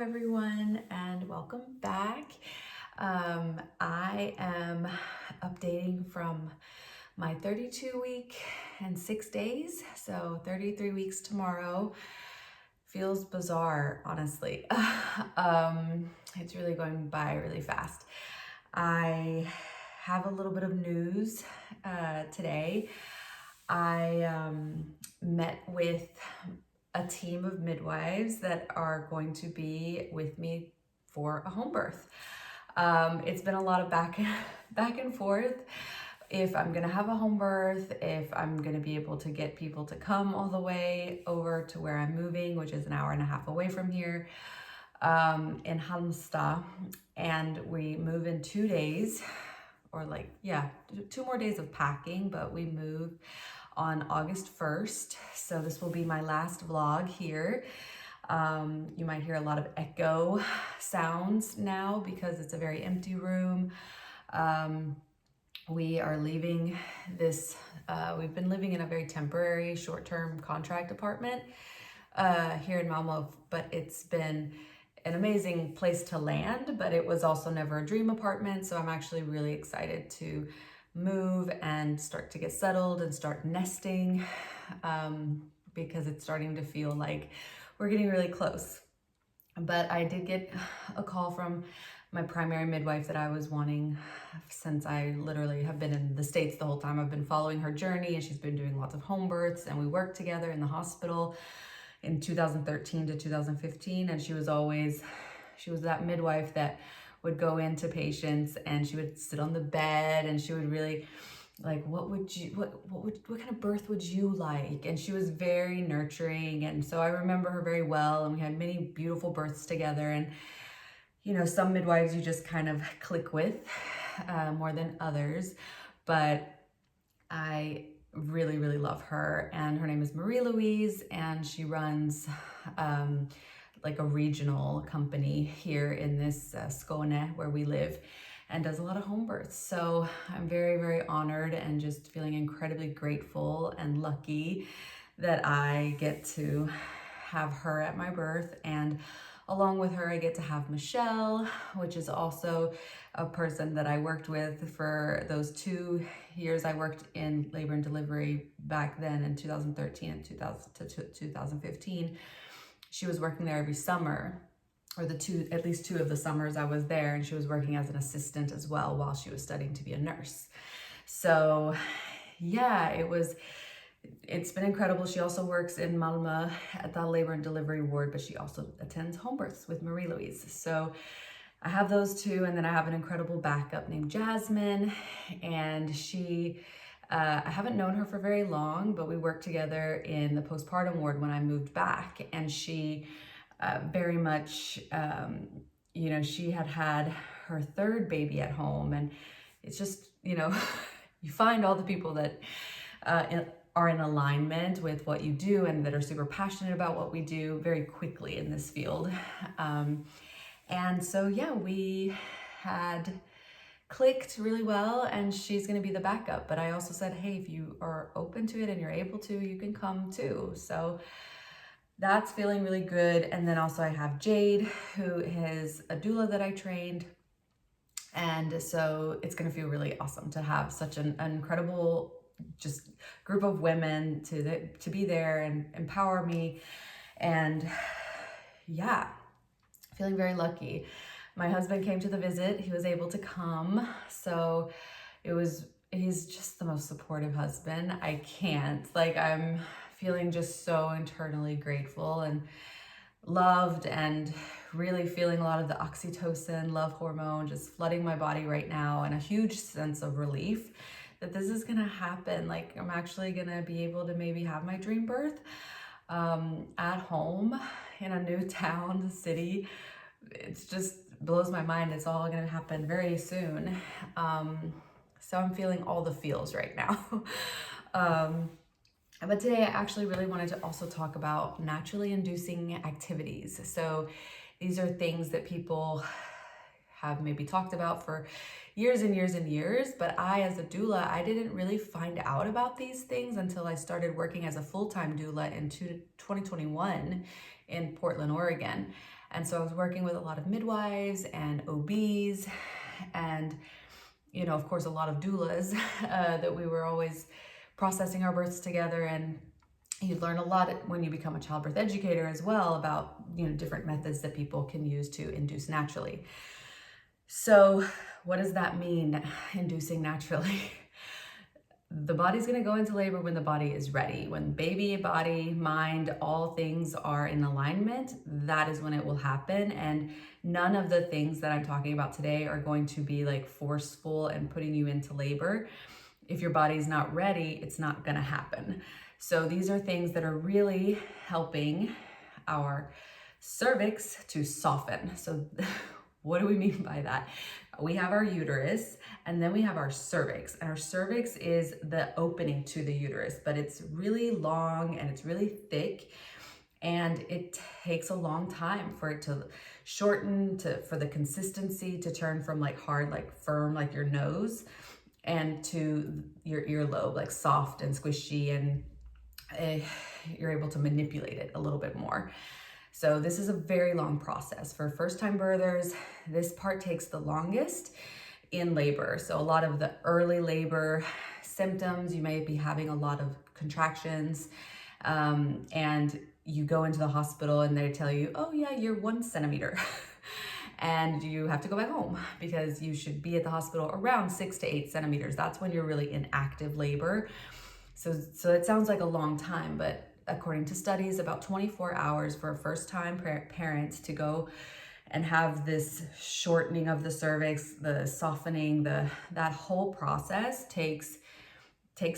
everyone, and welcome back. I am updating from my 32-week and 6 days, so 33 weeks tomorrow. Feels bizarre, honestly. It's really going by really fast. I have a little bit of news today. I met with a team of midwives that are going to be with me for a home birth. It's been a lot of back and forth. If I'm gonna have a home birth, if I'm gonna be able to get people to come all the way over to where I'm moving, which is an hour and a half away from here, in Halmstad, and we move in 2 days, or 2 more days of packing, but we move on August 1st. So this will be my last vlog here. You might hear a lot of echo sounds now because it's a very empty room. We are leaving this, we've been living in a very temporary short-term contract apartment here in Malmö, but it's been an amazing place to land, but it was also never a dream apartment. So I'm actually really excited to move and start to get settled and start nesting because it's starting to feel like we're getting really close. But I did get a call from my primary midwife that I was wanting since I literally have been in the States the whole time. I've been following her journey, and she's been doing lots of home births, and we worked together in the hospital in 2013 to 2015. And she was that midwife that would go into patients and she would sit on the bed and she would really like, what kind of birth would you like? And she was very nurturing. And so I remember her very well, and we had many beautiful births together. And you know, some midwives you just kind of click with more than others, but I really, really love her. And her name is Marie-Louise, and she runs like a regional company here in this Skåne where we live, and does a lot of home births. So I'm very, very honored and just feeling incredibly grateful and lucky that I get to have her at my birth. And along with her, I get to have Michelle, which is also a person that I worked with for those 2 years. I worked in labor and delivery back then in 2013 and 2015. She was working there every summer, or at least two of the summers I was there, and she was working as an assistant as well while she was studying to be a nurse. So yeah, it's been incredible. She also works in Malmö at the labor and delivery ward, but she also attends home births with Marie-Louise. So I have those two, and then I have an incredible backup named Jasmine, and I haven't known her for very long, but we worked together in the postpartum ward when I moved back, and she very much, she had her third baby at home, and it's just, you find all the people that are in alignment with what you do and that are super passionate about what we do very quickly in this field. And so, yeah, we had clicked really well, and she's going to be the backup. But I also said, hey, if you are open to it and you're able to, you can come too. So that's feeling really good. And then also I have Jade, who is a doula that I trained. And so it's going to feel really awesome to have such an incredible just group of women to be there and empower me. And yeah, feeling very lucky. My husband came to the visit. He was able to come. So he's just the most supportive husband. I'm feeling just so internally grateful and loved, and really feeling a lot of the oxytocin, love hormone just flooding my body right now, and a huge sense of relief that this is gonna happen. Like, I'm actually gonna be able to maybe have my dream birth at home in a new town, city. It's just blows my mind. It's all gonna happen very soon. So I'm feeling all the feels right now. But today I actually really wanted to also talk about naturally inducing activities. So these are things that people have maybe talked about for years and years and years, but I, as a doula, I didn't really find out about these things until I started working as a full-time doula in 2021 in Portland, Oregon. And so I was working with a lot of midwives and OBs and, you know, of course, a lot of doulas that we were always processing our births together. And you learn a lot when you become a childbirth educator as well about, you know, different methods that people can use to induce naturally. So what does that mean, inducing naturally? The body's going to go into labor when the body is ready. When baby, body, mind, all things are in alignment, that is when it will happen. And none of the things that I'm talking about today are going to be like forceful and putting you into labor. If your body's not ready, it's not going to happen. So these are things that are really helping our cervix to soften. So what do we mean by that? We have our uterus and then we have our cervix. And our cervix is the opening to the uterus, but it's really long and it's really thick. And it takes a long time for it to shorten, for the consistency to turn from like hard, like firm, like your nose, and to your earlobe, like soft and squishy, and you're able to manipulate it a little bit more. So this is a very long process. For first-time birthers, this part takes the longest in labor. So a lot of the early labor symptoms, you may be having a lot of contractions, and you go into the hospital and they tell you, oh yeah, you're 1 centimeter. And you have to go back home because you should be at the hospital around 6 to 8 centimeters. That's when you're really in active labor. So it sounds like a long time, but according to studies, about 24 hours for a first-time parent to go and have this shortening of the cervix, the softening, that whole process takes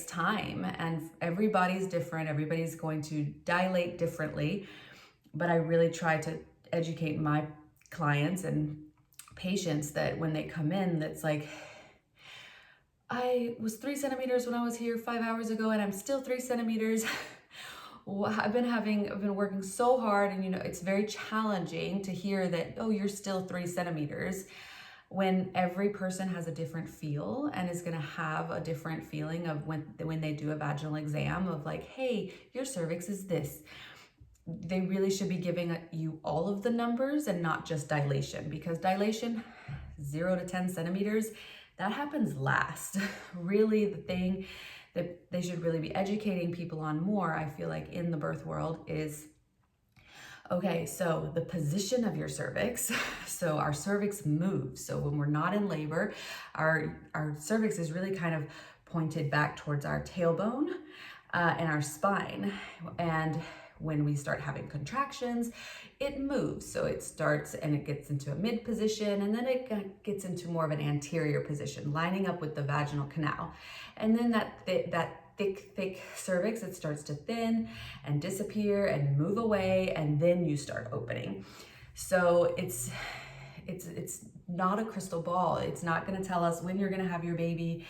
time. And everybody's different. Everybody's going to dilate differently. But I really try to educate my clients and patients that when they come in, that's like, I was 3 centimeters when I was here 5 hours ago and I'm still 3 centimeters. I've been working so hard, and you know, it's very challenging to hear that, oh, you're still 3 centimeters, when every person has a different feel and is going to have a different feeling of when they do a vaginal exam of like, hey, your cervix is this. They really should be giving you all of the numbers and not just dilation, because dilation, 0 to 10 centimeters, that happens last. Really, the thing that they should really be educating people on more, I feel like, in the birth world is, okay, so the position of your cervix. So our cervix moves. So when we're not in labor, our cervix is really kind of pointed back towards our tailbone and our spine. And when we start having contractions, it moves. So it starts and it gets into a mid position, and then it gets into more of an anterior position, lining up with the vaginal canal. And then that thick cervix, it starts to thin and disappear and move away, and then you start opening. So it's not a crystal ball. It's not going to tell us when you're going to have your baby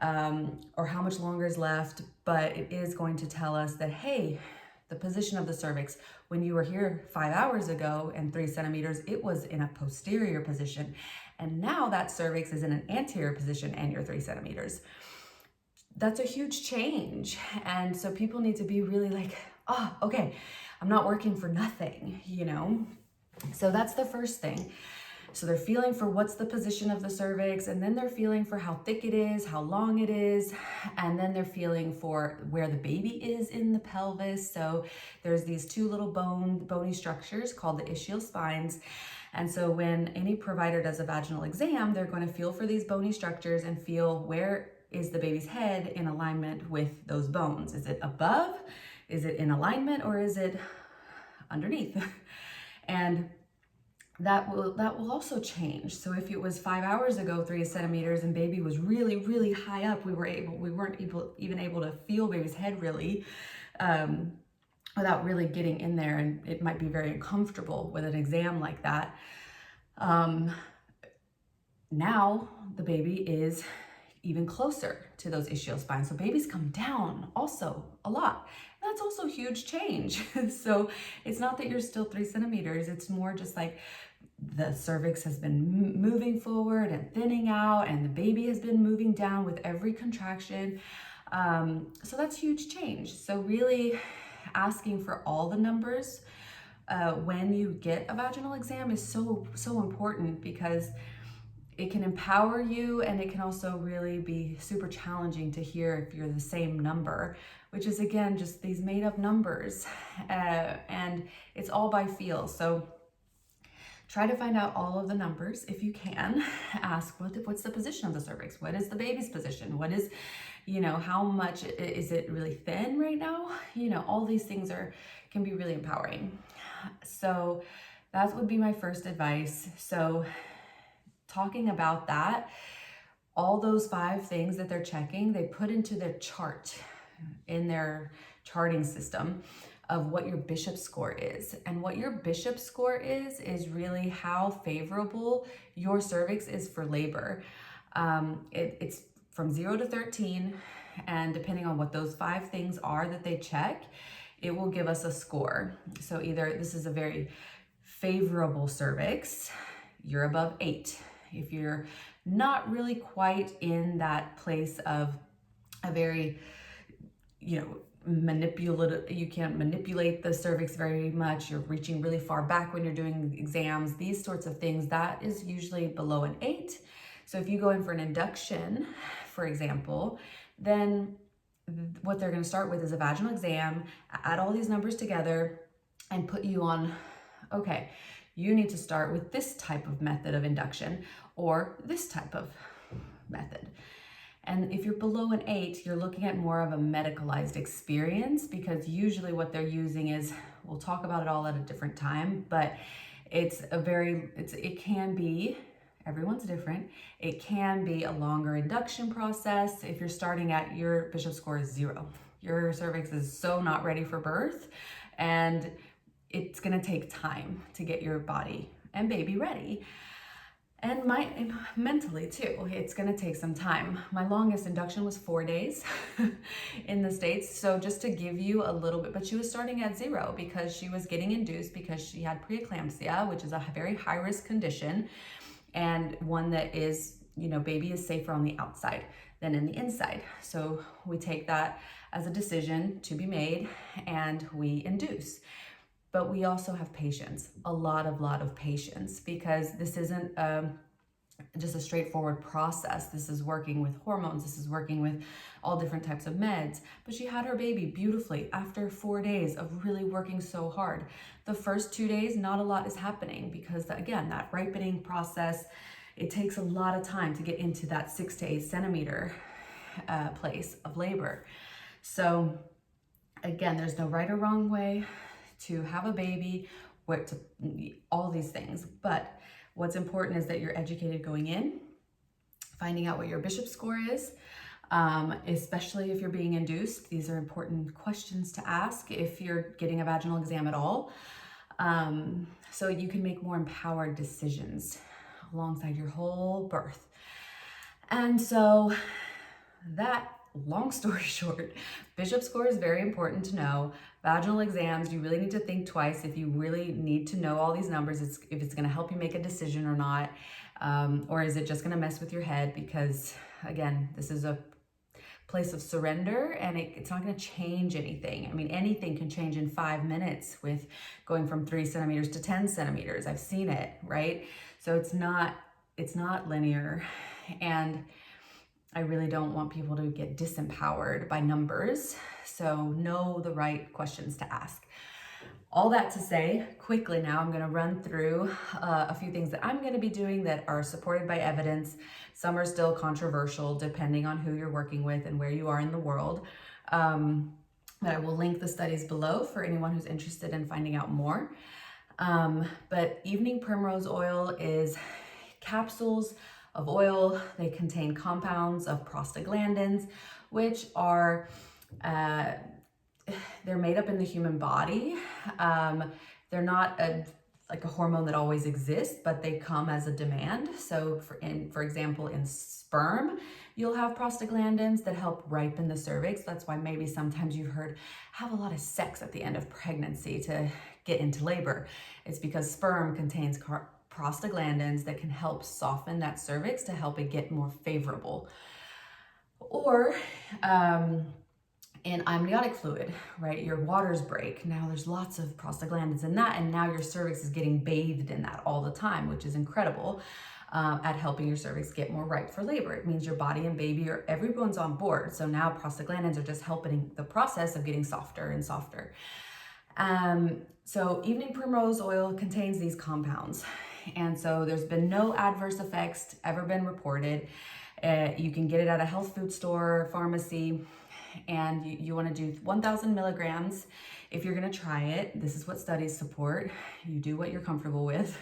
or how much longer is left, but it is going to tell us that, hey, the position of the cervix, when you were here 5 hours ago and 3 centimeters, it was in a posterior position. And now that cervix is in an anterior position and you're 3 centimeters. That's a huge change. And so people need to be really like, oh, okay, I'm not working for nothing, you know? So that's the first thing. So they're feeling for what's the position of the cervix, and then they're feeling for how thick it is, how long it is, and then they're feeling for where the baby is in the pelvis. So there's these 2 little bony structures called the ischial spines. And so when any provider does a vaginal exam, they're going to feel for these bony structures and feel where is the baby's head in alignment with those bones. Is it above? Is it in alignment? Or is it underneath? And that will also change. So if it was 5 hours ago, 3 centimeters, and baby was really, really high up, we weren't even able to feel baby's head really, without really getting in there, and it might be very uncomfortable with an exam like that. Now the baby is even closer to those ischial spines. So babies come down also a lot. That's also a huge change. So it's not that you're still 3 centimeters. It's more just like the cervix has been moving forward and thinning out, and the baby has been moving down with every contraction. So that's huge change. So really asking for all the numbers when you get a vaginal exam is so important, because it can empower you, and it can also really be super challenging to hear if you're the same number, which is again just these made up numbers, and it's all by feel. So try to find out all of the numbers if you can. Ask what's the position of the cervix? What is the baby's position? What is, how much is it really thin right now? All these things can be really empowering. So that would be my first advice. So talking about that, all those 5 things that they're checking, they put into their chart in their charting system of what your Bishop score is. And what your Bishop score is really how favorable your cervix is for labor. It's from 0 to 13, and depending on what those 5 things are that they check, it will give us a score. So either this is a very favorable cervix, you're above 8. If you're not really quite in that place of a very, manipulative, you can't manipulate the cervix very much, you're reaching really far back when you're doing exams, these sorts of things, that is usually below an 8. So if you go in for an induction, for example, then what they're going to start with is a vaginal exam, add all these numbers together, and put you on, okay, you need to start with this type of method of induction or this type of method. And if you're below an 8, you're looking at more of a medicalized experience, because usually what they're using is, we'll talk about it all at a different time, but it can be, everyone's different. It can be a longer induction process. If you're starting at your Bishop score is 0, your cervix is so not ready for birth, and it's going to take time to get your body and baby ready. And mentally too, it's going to take some time. My longest induction was 4 days in the States. So just to give you a little bit, but she was starting at 0 because she was getting induced because she had preeclampsia, which is a very high risk condition, and one that is, baby is safer on the outside than in the inside. So we take that as a decision to be made, and we induce. But we also have patience, a lot of patience, because this isn't just a straightforward process. This is working with hormones. This is working with all different types of meds. But she had her baby beautifully after 4 days of really working so hard. The first 2 days, not a lot is happening, because again, that ripening process, it takes a lot of time to get into that 6 to 8 centimeter place of labor. So again, there's no right or wrong way to have a baby, all these things. But what's important is that you're educated going in, finding out what your Bishop score is, especially if you're being induced. These are important questions to ask if you're getting a vaginal exam at all, so you can make more empowered decisions alongside your whole birth. And so that, long story short, Bishop score is very important to know. Vaginal exams, you really need to think twice if you really need to know all these numbers, if it's going to help you make a decision or not, or is it just going to mess with your head? Because again, this is a place of surrender, and it's not going to change anything. I mean, anything can change in 5 minutes with going from 3 centimeters to 10 centimeters. I've seen it, right? So it's not linear, and I really don't want people to get disempowered by numbers. So know the right questions to ask. All that to say, quickly now, I'm going to run through a few things that I'm going to be doing that are supported by evidence. Some are still controversial depending on who you're working with and where you are in the world. But I will link the studies below for anyone who's interested in finding out more. But evening primrose oil is capsules of oil. They contain compounds of prostaglandins, which are they're made up in the human body. They're not like a hormone that always exists, but they come as a demand. So for example, in sperm, you'll have prostaglandins that help ripen the cervix. That's why maybe sometimes you've heard, have a lot of sex at the end of pregnancy to get into labor. It's because sperm contains prostaglandins that can help soften that cervix to help it get more favorable. Or in amniotic fluid, right? Your waters break. Now there's lots of prostaglandins in that, and now your cervix is getting bathed in that all the time, which is incredible at helping your cervix get more ripe for labor. It means your body and baby everyone's on board. So now prostaglandins are just helping the process of getting softer and softer. So evening primrose oil contains these compounds. And so there's been no adverse effects ever been reported. You can get it at a health food store, pharmacy, and you want to do 1,000 milligrams if you're going to try it. This is what studies support. You do what you're comfortable with.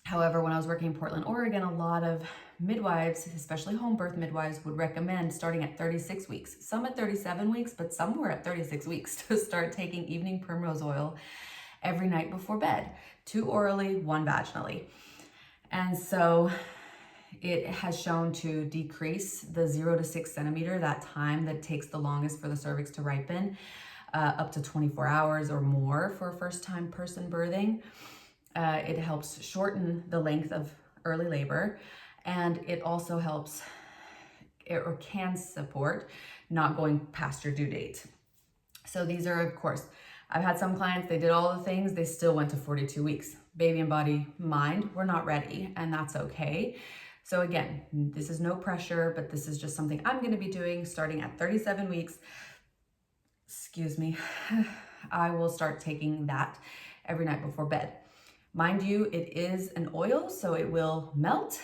However, when I was working in Portland, Oregon, a lot of midwives, especially home birth midwives, would recommend starting at 36 weeks. Some at 37 weeks, but some were at 36 weeks to start taking evening primrose oil every night before bed. 2 orally, 1 vaginally. And so it has shown to decrease the 0 to 6 centimeter, that time that takes the longest for the cervix to ripen, up to 24 hours or more for a first-time person birthing. It helps shorten the length of early labor, and it also helps or can support not going past your due date. So these are, of course, I've had some clients, they did all the things, they still went to 42 weeks. Baby and body, mind, we're not ready, and that's okay. So again, this is no pressure, but this is just something I'm going to be doing starting at 37 weeks. Excuse me. I will start taking that every night before bed. Mind you, it is an oil, so it will melt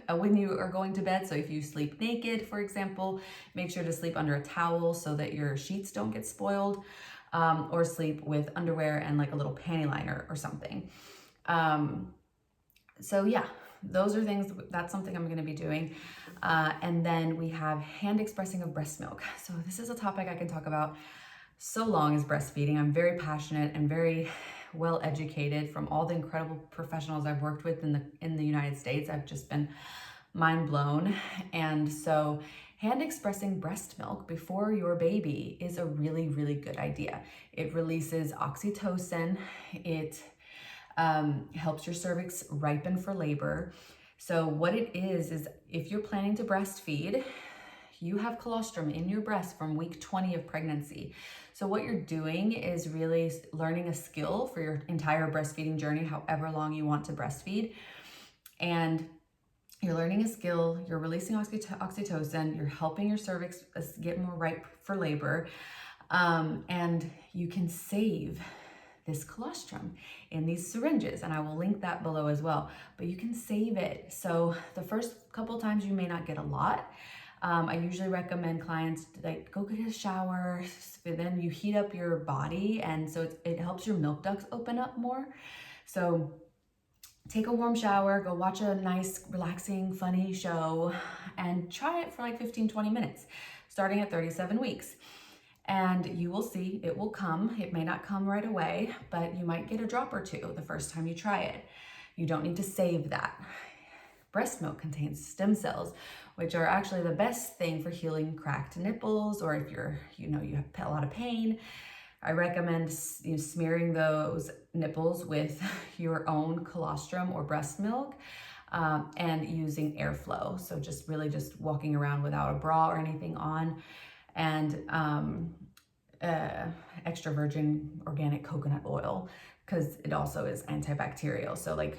when you are going to bed. So if you sleep naked, for example, make sure to sleep under a towel so that your sheets don't get spoiled, or sleep with underwear and like a little panty liner or something. So yeah, those are things, that's something I'm going to be doing. And then we have hand expressing of breast milk. So this is a topic I can talk about so long as breastfeeding. I'm very passionate and very well educated from all the incredible professionals I've worked with in the United States. I've just been mind blown. And so hand expressing breast milk before your baby is a really, really good idea. It releases oxytocin. It helps your cervix ripen for labor. So what it is if you're planning to breastfeed, you have colostrum in your breast from week 20 of pregnancy. So what you're doing is really learning a skill for your entire breastfeeding journey, however long you want to breastfeed. And you're learning a skill, you're releasing oxytocin, you're helping your cervix get more ripe for labor, and you can save this colostrum in these syringes, and I will link that below as well, but you can save it. So the first couple times you may not get a lot. I usually recommend clients like go get a shower, then you heat up your body, and so it helps your milk ducts open up more. So take a warm shower, go watch a nice, relaxing, funny show, and try it for like 15-20 minutes, starting at 37 weeks. And you will see it will come. It may not come right away, but you might get a drop or two the first time you try it. You don't need to save that. Breast milk contains stem cells, which are actually the best thing for healing cracked nipples, or if you have a lot of pain. I recommend smearing those nipples with your own colostrum or breast milk, and using airflow. So just walking around without a bra or anything on, and extra virgin organic coconut oil, because it also is antibacterial. So like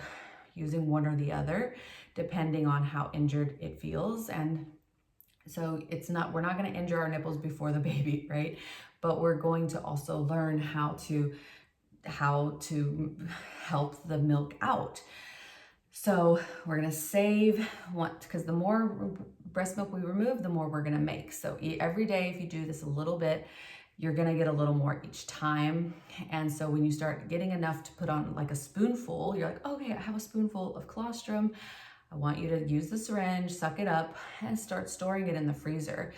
using one or the other, depending on how injured it feels. And so we're not going to injure our nipples before the baby, right? But we're going to also learn how to help the milk out. So we're going to save because the more breast milk we remove, the more we're going to make. So every day, if you do this a little bit, you're going to get a little more each time. And so when you start getting enough to put on like a spoonful, you're like, okay, I have a spoonful of colostrum. I want you to use the syringe, suck it up, and start storing it in the freezer.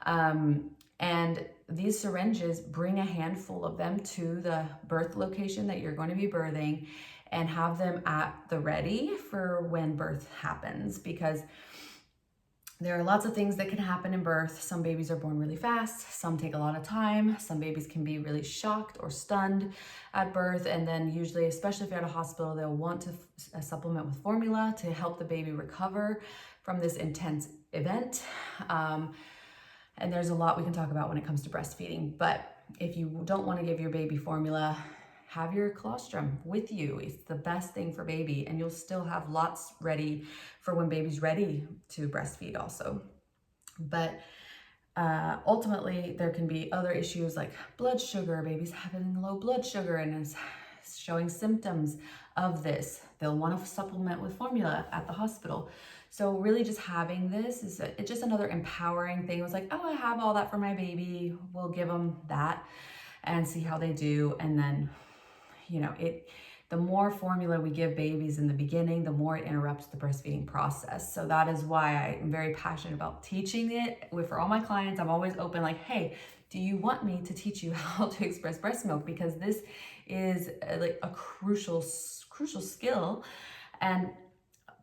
And these syringes, bring a handful of them to the birth location that you're going to be birthing, and have them at the ready for when birth happens, because there are lots of things that can happen in birth. Some babies are born really fast, some take a lot of time, some babies can be really shocked or stunned at birth, and then usually, especially if you're at a hospital, they'll want to supplement with formula to help the baby recover from this intense event. And there's a lot we can talk about when it comes to breastfeeding, but if you don't want to give your baby formula, have your colostrum with you. It's the best thing for baby, and you'll still have lots ready for when baby's ready to breastfeed also. But ultimately, there can be other issues like blood sugar. Baby's having low blood sugar and is showing symptoms of this. They'll want to supplement with formula at the hospital. So really just having this is it's just another empowering thing. It was like, oh, I have all that for my baby. We'll give them that and see how they do. And then, you know, the more formula we give babies in the beginning, the more it interrupts the breastfeeding process. So that is why I'm very passionate about teaching it. For all my clients, I'm always open like, hey, do you want me to teach you how to express breast milk? Because this is like a crucial skill. And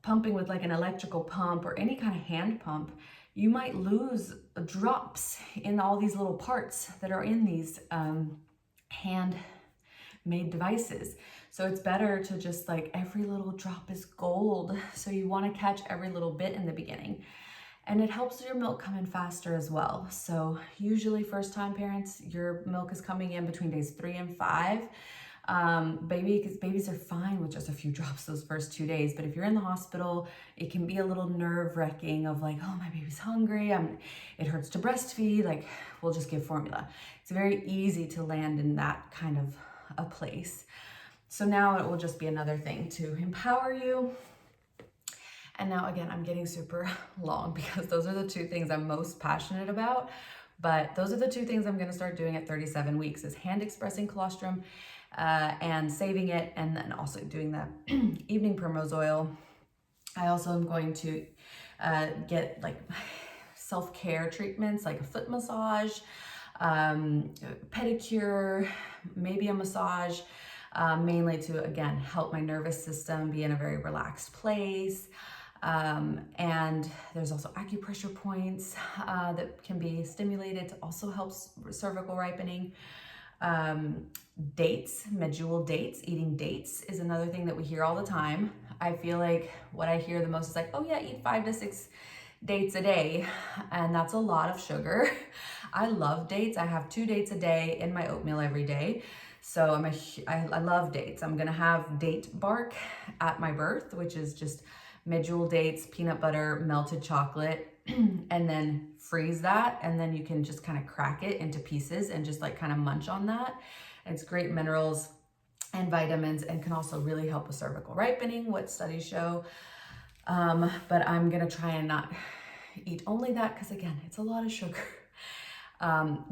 pumping with like an electrical pump or any kind of hand pump, you might lose drops in all these little parts that are in these hand-made devices. So it's better to just like every little drop is gold. So you want to catch every little bit in the beginning. And it helps your milk come in faster as well. So usually first-time parents, your milk is coming in between days 3 and 5. Because babies are fine with just a few drops those first 2 days. But if you're in the hospital, it can be a little nerve-wracking of like, oh, my baby's hungry. It hurts to breastfeed. Like, we'll just give formula. It's very easy to land in that kind of a place. So now it will just be another thing to empower you. And now again, I'm getting super long because those are the two things I'm most passionate about. But those are the two things I'm going to start doing at 37 weeks is hand expressing colostrum and saving it, and then also doing the evening Primrose Oil. I also am going to get like self-care treatments like a foot massage, pedicure, maybe a massage, mainly to, again, help my nervous system be in a very relaxed place. And there's also acupressure points that can be stimulated to also help cervical ripening. Dates, medjool dates, eating dates is another thing that we hear all the time. I feel like what I hear the most is like, oh yeah, eat 5 to 6 dates a day. And that's a lot of sugar. I love dates. I have 2 dates a day in my oatmeal every day. So I love dates. I'm gonna have date bark at my birth, which is just medjool dates, peanut butter, melted chocolate, and then freeze that. And then you can just kind of crack it into pieces and just like kind of munch on that. It's great minerals and vitamins and can also really help with cervical ripening, what studies show. But I'm gonna try and not eat only that because again, it's a lot of sugar.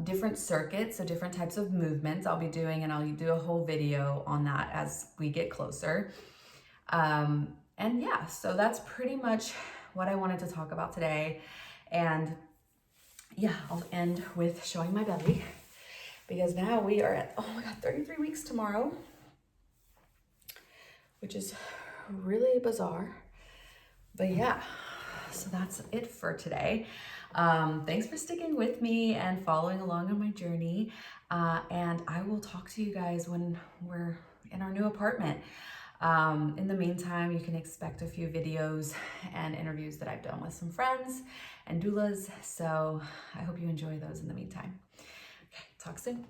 Different circuits, so different types of movements I'll be doing, and I'll do a whole video on that as we get closer. And yeah, so that's pretty much what I wanted to talk about today. And yeah, I'll end with showing my belly because now we are at, oh my God, 33 weeks tomorrow, which is really bizarre. But yeah, so that's it for today. Thanks for sticking with me and following along on my journey. And I will talk to you guys when we're in our new apartment. In the meantime, you can expect a few videos and interviews that I've done with some friends and doulas. So I hope you enjoy those in the meantime. Okay, talk soon.